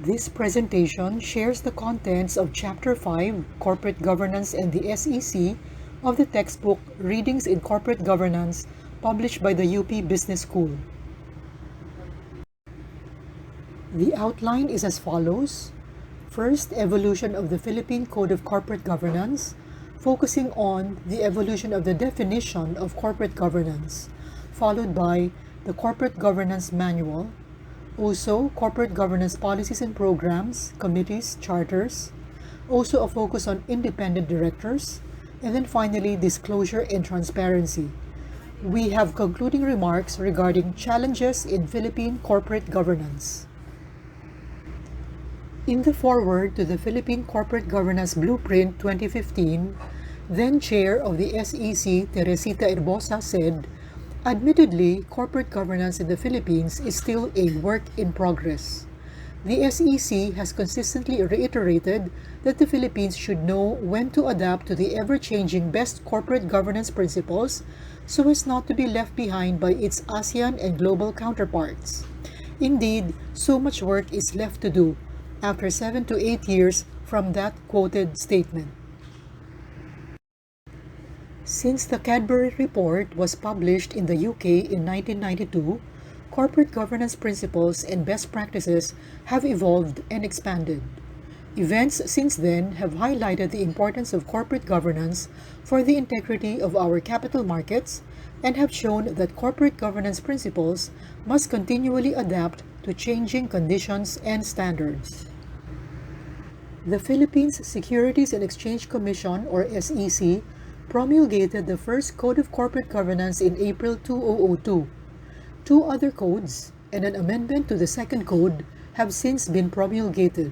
This presentation shares the contents of Chapter 5, Corporate Governance and the SEC, of the textbook Readings in Corporate Governance, published by the UP Business School. The outline is as follows. First, evolution of the Philippine Code of Corporate Governance, focusing on the evolution of the definition of corporate governance, followed by the Corporate Governance Manual, also corporate governance policies and programs, committees, charters, also a focus on independent directors, and then finally disclosure and transparency. We have concluding remarks regarding challenges in Philippine corporate governance. In the foreword to the Philippine Corporate Governance Blueprint 2015, then Chair of the SEC, Teresita Herbosa, said, "Admittedly, corporate governance in the Philippines is still a work in progress. The SEC has consistently reiterated that the Philippines should know when to adapt to the ever-changing best corporate governance principles so as not to be left behind by its ASEAN and global counterparts. Indeed, so much work is left to do after 7 to 8 years from that quoted statement." Since the Cadbury Report was published in the UK in 1992, corporate governance principles and best practices have evolved and expanded. Events since then have highlighted the importance of corporate governance for the integrity of our capital markets and have shown that corporate governance principles must continually adapt to changing conditions and standards. The Philippines Securities and Exchange Commission, or SEC, promulgated the first Code of Corporate Governance in April 2002. Two other codes and an amendment to the second code have since been promulgated.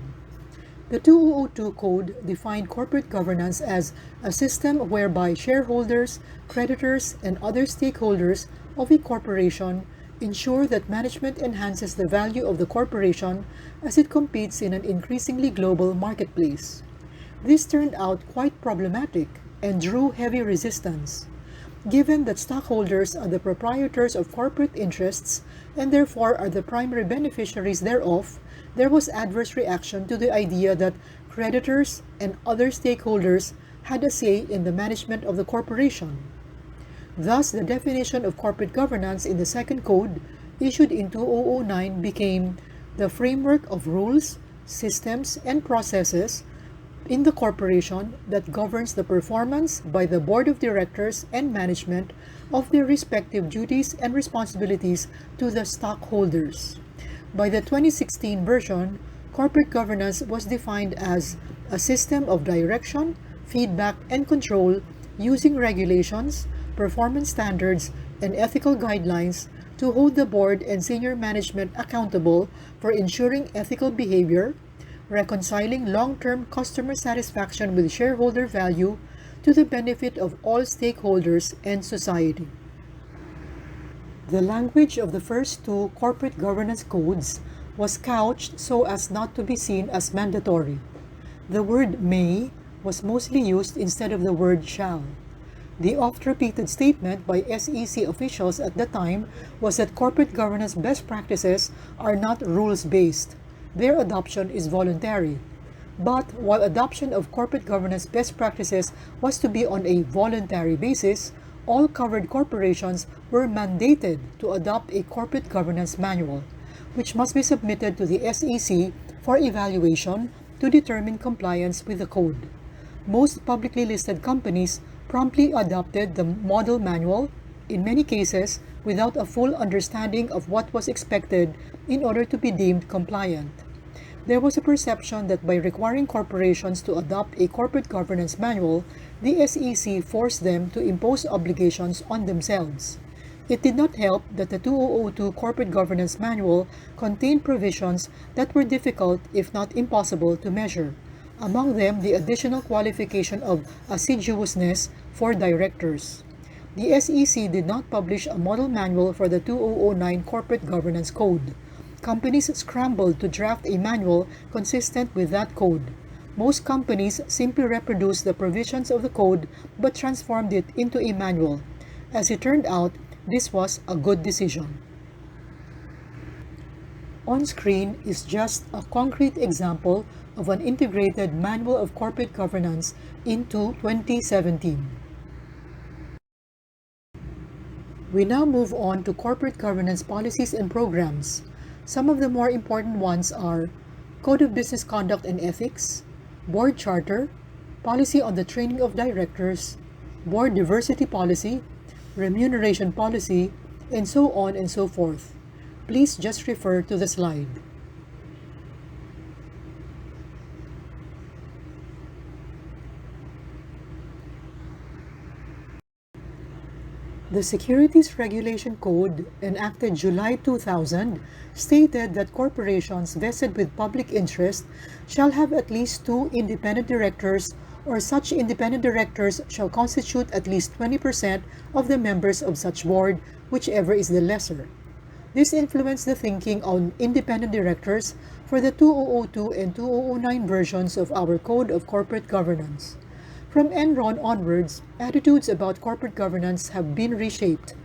The 2002 Code defined corporate governance as a system whereby shareholders, creditors, and other stakeholders of a corporation ensure that management enhances the value of the corporation as it competes in an increasingly global marketplace. This turned out quite problematic and drew heavy resistance. Given that stockholders are the proprietors of corporate interests and therefore are the primary beneficiaries thereof, there was adverse reaction to the idea that creditors and other stakeholders had a say in the management of the corporation. Thus, the definition of corporate governance in the second code, issued in 2009, became the framework of rules, systems, and processes in the corporation that governs the performance by the board of directors and management of their respective duties and responsibilities to the stockholders. By the 2016 version, corporate governance was defined as a system of direction, feedback, and control using regulations, performance standards, and ethical guidelines to hold the board and senior management accountable for ensuring ethical behavior, reconciling long-term customer satisfaction with shareholder value to the benefit of all stakeholders and society. The language of the first two corporate governance codes was couched so as not to be seen as mandatory. The word may was mostly used instead of the word shall. The oft-repeated statement by SEC officials at the time was that corporate governance best practices are not rules-based. Their adoption is voluntary. But while adoption of corporate governance best practices was to be on a voluntary basis, all covered corporations were mandated to adopt a corporate governance manual, which must be submitted to the SEC for evaluation to determine compliance with the code. Most publicly listed companies promptly adopted the model manual, in many cases without a full understanding of what was expected in order to be deemed compliant. There was a perception that by requiring corporations to adopt a corporate governance manual, the SEC forced them to impose obligations on themselves. It did not help that the 2002 Corporate Governance Manual contained provisions that were difficult, if not impossible, to measure. Among them, the additional qualification of assiduousness for directors. The SEC did not publish a model manual for the 2009 Corporate Governance Code. Companies scrambled to draft a manual consistent with that code. Most companies simply reproduced the provisions of the code but transformed it into a manual. As it turned out, this was a good decision. On screen is just a concrete example of an integrated manual of corporate governance into 2017. We now move on to corporate governance policies and programs. Some of the more important ones are Code of Business Conduct and Ethics, Board Charter, Policy on the Training of Directors, Board Diversity Policy, Remuneration Policy, and so on and so forth. Please just refer to the slide. The Securities Regulation Code, enacted July 2000, stated that corporations vested with public interest shall have at least 2 independent directors, or such independent directors shall constitute at least 20% of the members of such board, whichever is the lesser. This influenced the thinking on independent directors for the 2002 and 2009 versions of our Code of Corporate Governance. From Enron onwards, attitudes about corporate governance have been reshaped.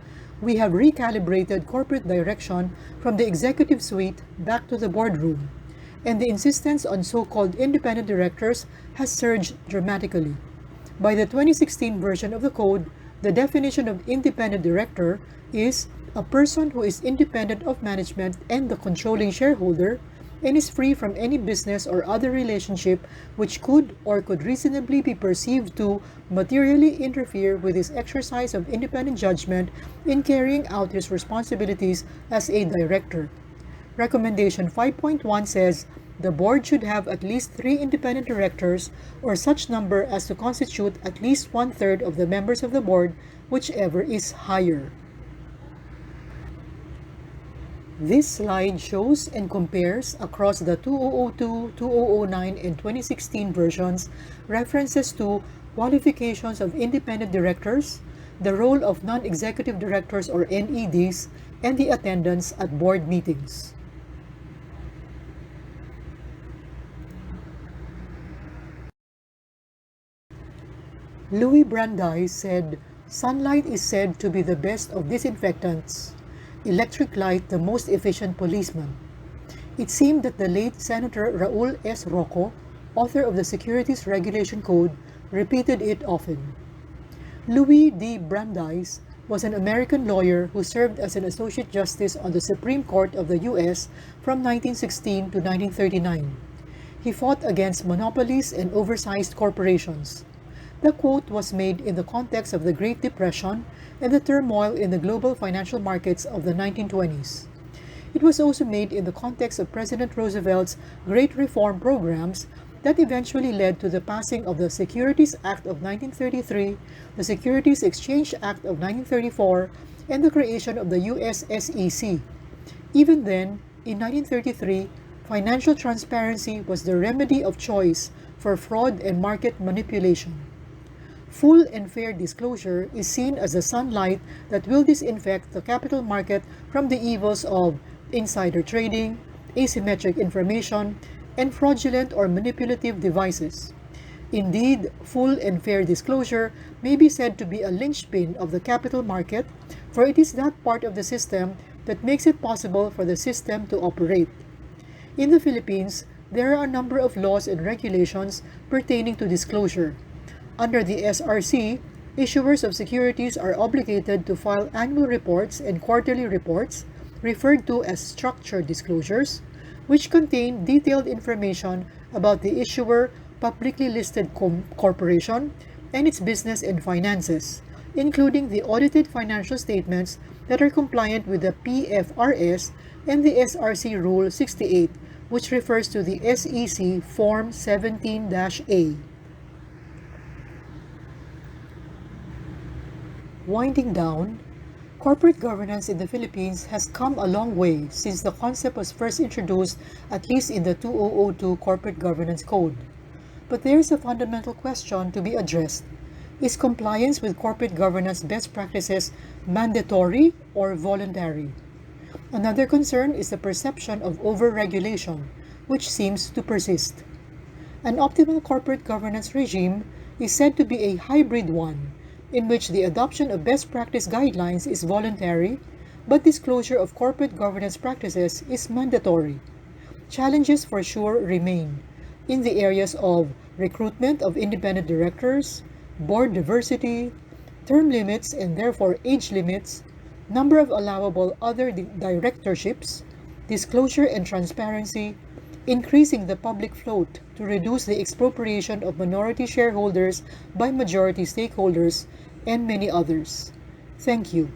We have recalibrated corporate direction from the executive suite back to the boardroom, and the insistence on so-called independent directors has surged dramatically. By the 2016 version of the code, the definition of independent director is a person who is independent of management and the controlling shareholder and is free from any business or other relationship which could or could reasonably be perceived to materially interfere with his exercise of independent judgment in carrying out his responsibilities as a director. Recommendation 5.1 says the board should have at least 3 independent directors or such number as to constitute at least 1/3 of the members of the board, whichever is higher. This slide shows and compares across the 2002, 2009, and 2016 versions references to qualifications of independent directors, the role of non-executive directors or NEDs, and the attendance at board meetings. Louis Brandeis said, "Sunlight is said to be the best of disinfectants. Electric light the most efficient policeman." It seemed that the late Senator Raul S. Rocco, author of the Securities Regulation Code, repeated it often. Louis D. Brandeis was an American lawyer who served as an Associate Justice on the Supreme Court of the U.S. from 1916 to 1939. He fought against monopolies and oversized corporations. The quote was made in the context of the Great Depression and the turmoil in the global financial markets of the 1920s. It was also made in the context of President Roosevelt's great reform programs that eventually led to the passing of the Securities Act of 1933, the Securities Exchange Act of 1934, and the creation of the US SEC. Even then, in 1933, financial transparency was the remedy of choice for fraud and market manipulation. Full and fair disclosure is seen as the sunlight that will disinfect the capital market from the evils of insider trading, asymmetric information, and fraudulent or manipulative devices. Indeed, full and fair disclosure may be said to be a linchpin of the capital market, for it is that part of the system that makes it possible for the system to operate. In the Philippines, there are a number of laws and regulations pertaining to disclosure. Under the SRC, issuers of securities are obligated to file annual reports and quarterly reports, referred to as structured disclosures, which contain detailed information about the issuer, publicly listed corporation, and its business and finances, including the audited financial statements that are compliant with the PFRS and the SRC Rule 68, which refers to the SEC Form 17-A. Winding down, corporate governance in the Philippines has come a long way since the concept was first introduced, at least in the 2002 Corporate Governance Code. But there is a fundamental question to be addressed. Is compliance with corporate governance best practices mandatory or voluntary? Another concern is the perception of over-regulation, which seems to persist. An optimal corporate governance regime is said to be a hybrid one, in which the adoption of best practice guidelines is voluntary, but disclosure of corporate governance practices is mandatory. Challenges for sure remain in the areas of recruitment of independent directors, board diversity, term limits and therefore age limits, number of allowable other directorships, disclosure and transparency, increasing the public float to reduce the expropriation of minority shareholders by majority stakeholders, and many others. Thank you.